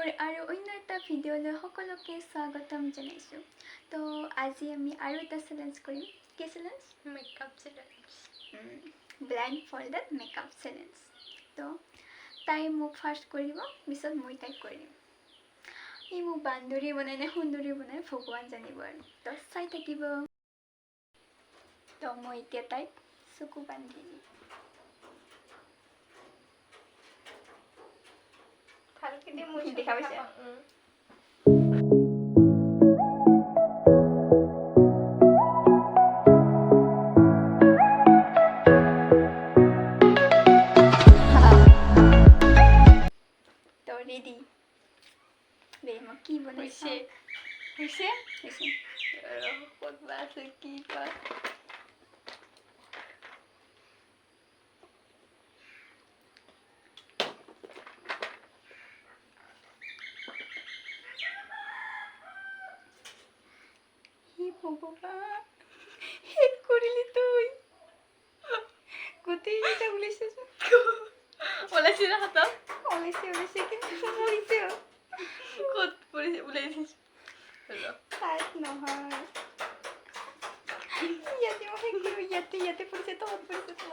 মোৰ আৰু অন্য এটা ভিডিঅ'লৈ সকলোকে স্বাগতম জনাইছোঁ। তো আজি আমি আৰু এটা চেলেঞ্জ কৰিম। কি challenge? Makeup challenge. Blindfolded makeup challenge. তো তাই মোক ফাৰ্ষ্ট কৰিব, পিছত মই তাইক কৰিম। ই মোক বান্দৰী বনাই নে সুন্দৰী বনাই ভগৱান জানিব আৰু। তো চাই থাকিব। তো মই এতিয়া তাইক চকু বান্ধি দিম। দেখা পাইছে? তো ৰেডি দে মই কি বনাইছে হৈছে হৈছে ক'ত বা আছে কি কয় ভগৱান শেষ কৰিলি তই গোটেইকেইটা ওলাইছে ওলাইছে না খতম ওলাইছে কিন্তু মৰিছে ক'ত পৰিছে ওলাইছে তাত নহয় ইয়াতে মই শেষ কৰোঁ ইয়াতে পৰিছে তহঁত পৰিছে ক'ত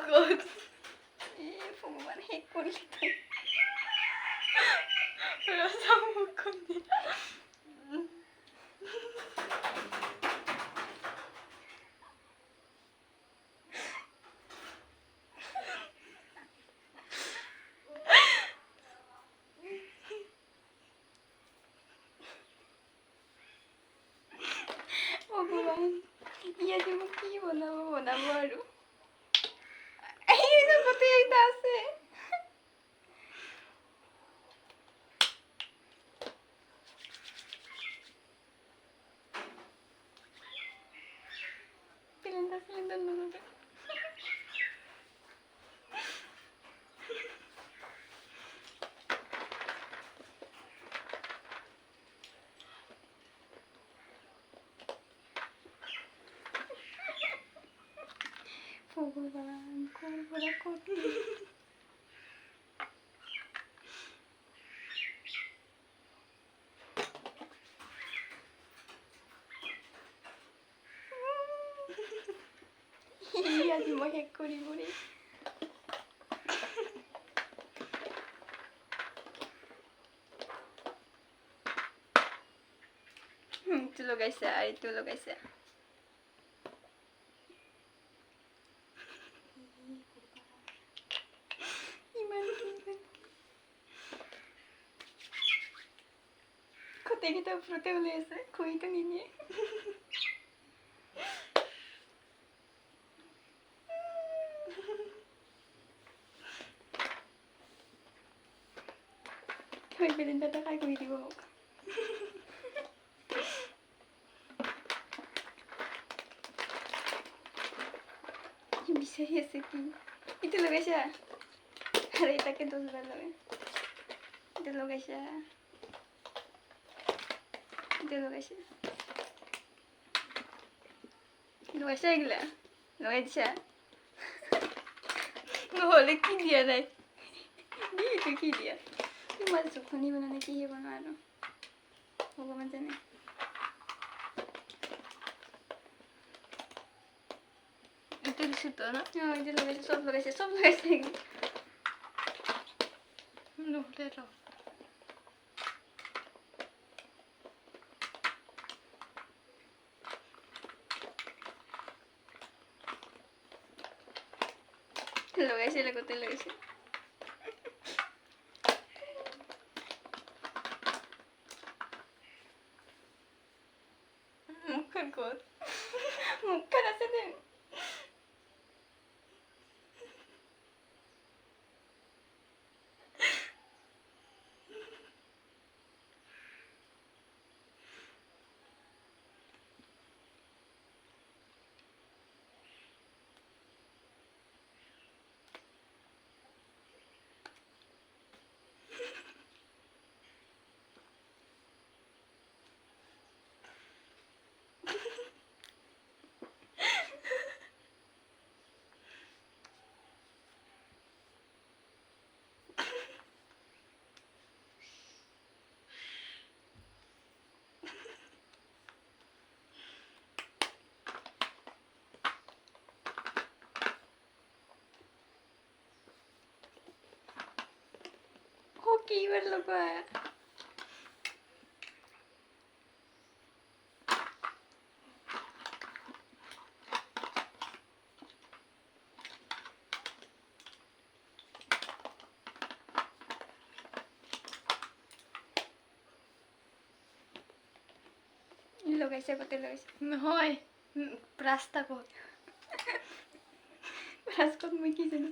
ভগৱান শেষ কৰিলি তই ৰচা মুখখন দিয়া ভগৱান ইয়াতে মোক কি বনাব আৰু গোটেই এটা আছে সিলিণ্ডাৰ নল'বে ভগৱান ক'ৰ পৰা ক'ত আজি মই শেষ কৰিব ৰে এইটো লগাইছে আৰু এইটো লগাইছে গোটেইকেইটা ওপৰতে ওলাই আছে খৰিটো নিনিয়ে খৰি বেলিণ্ডাৰটা খাই কৰি দিব মোক বিচাৰি আছে কি এইটো লগাইছা আৰু এটাকে 10 বাৰ লগাই এইটো লগাইছা এইগিলা লগাই দিছা নহ'লে কি দিয়া নাই এইটো কি দিয়া তোমাৰ জোখনি বনালে কিহে বনোৱা আৰু ভগৱান জানে এইটো দিছোতো না এইটো লগাইছে চব লগাইছে নহ'লে ৰ লগাইছে লগতে লগাইছে মুখখন ক'ত মুখখন আছে দে কি বার লগোৱা লগাইছে কতে লগাইছে নহয় ৰাস্তা ক'ত ৰাস্তাত মই কি জানো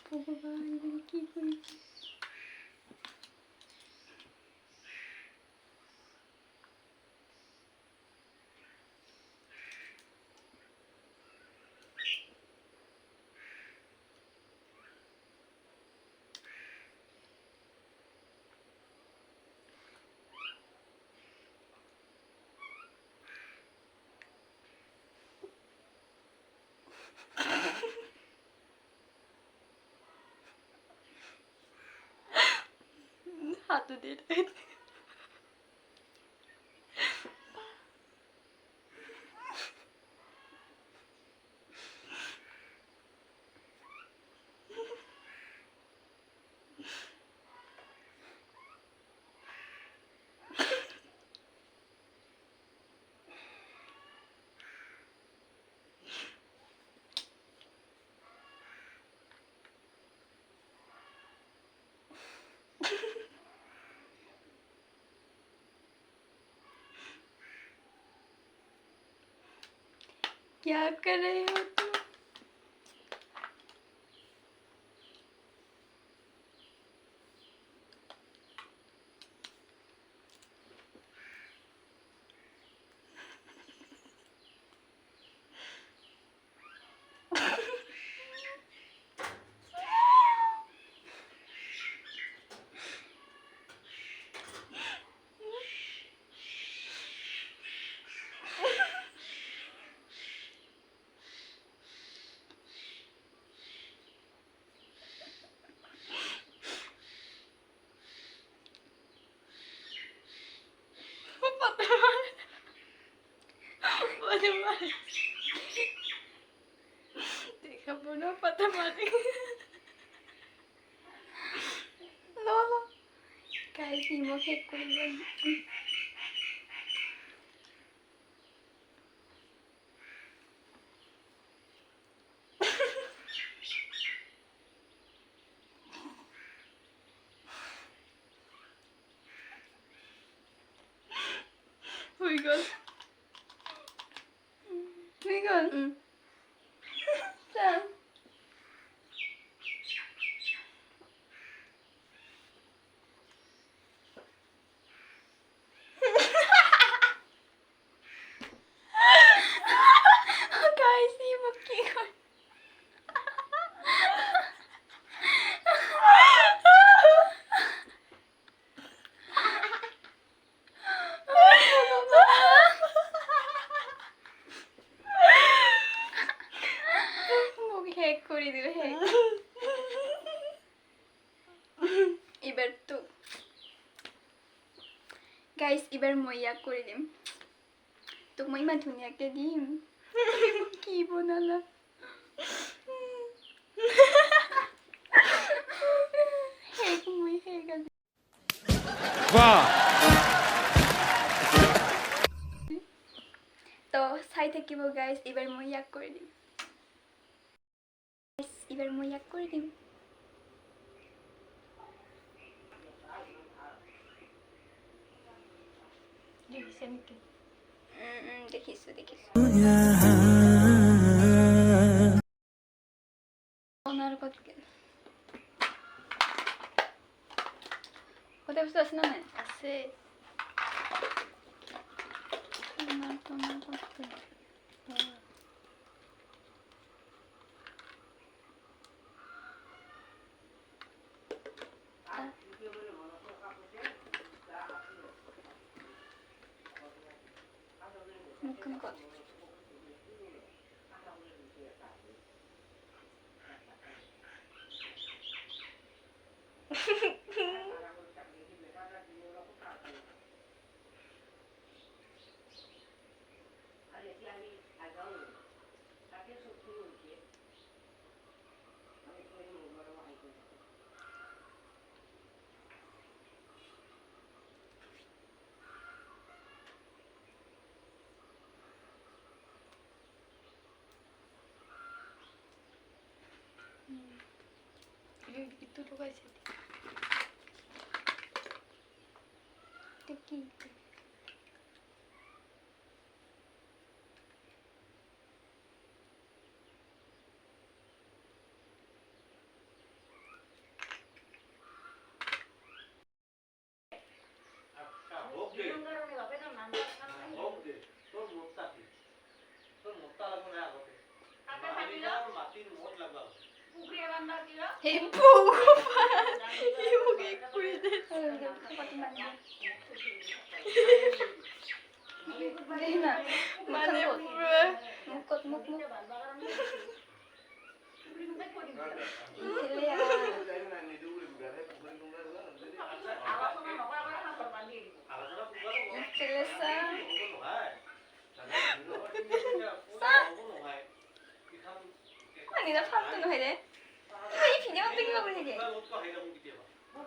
ভগৱান এইবোৰ কি কৰিছে হাতটো দি क्या कर रहे हो तुम দেখা পুরো পাতা মারে লো লো গাইস ইমো শেক করবেন হয়ে গেল তুই গল চল গাইস ইমো কি করে মুখ হ্যাক করে দিল হ্যাক এবার তো গাইস এবার মই ইয়াক করে দিম তো মই ইমান ধুনীয়াকে দিম কি বনালা হেক মই হেক আজি वाह তো চাই থাকিব গাইস এবার মই ইয়াক করে দিম এবার মই ইয়াক করে দিম দেখিছে নেকি দেখিছো দেখিছো ওনার কত কত বস্তু আছে না নাই আছে তোমার কত মুখখন কত itu lagaইছে কি এই ভগবান ইয়োগে করে দে মানে পুরো মুখ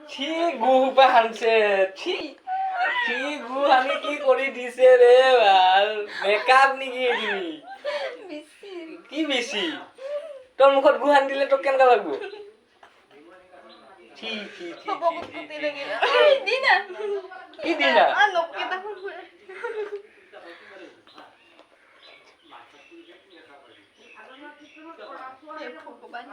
ছি গুহা হানছে ছি ছি গুহানি কি কৰি দিছে ৰে ভাল মেকআপ নেকি এদিনি কি বেছি তোৰ মুখত গুহান দিলে তোক কেনেকা লাগব ছি ছি ছি কি দিনা ভগবান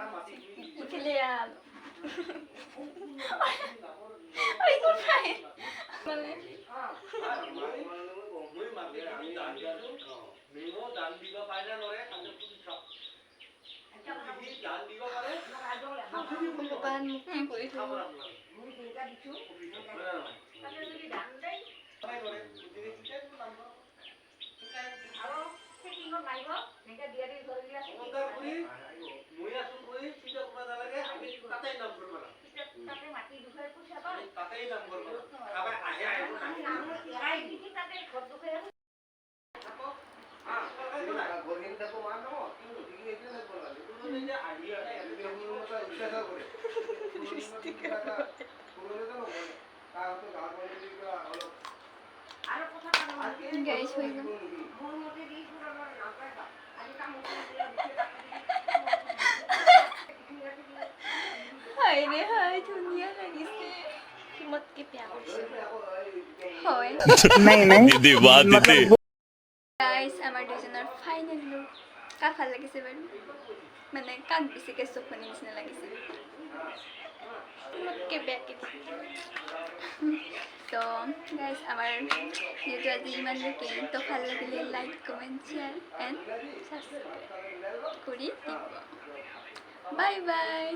ভগবান মুক্তি কৰি গাইস হয়ে গেল হাই ৰে হাই ধুনীয়া লাগিছে কিমতকে বেয়া কৰিছে হয় दीदी वाह दीदी গাইস আমাৰ দুজনৰ ফাইনেল লুক কা ভাল লাগিছে বাৰু মানে কাক বেছিকৈ চকুনি নিচিনা লাগিছে কিমতকে বেয়াকে তো গাইস আমাৰ ভিডিওটো আজি ইমানলৈকে তো ভাল লাগিলে like comment share and subscribe কৰি দিব বাই বাই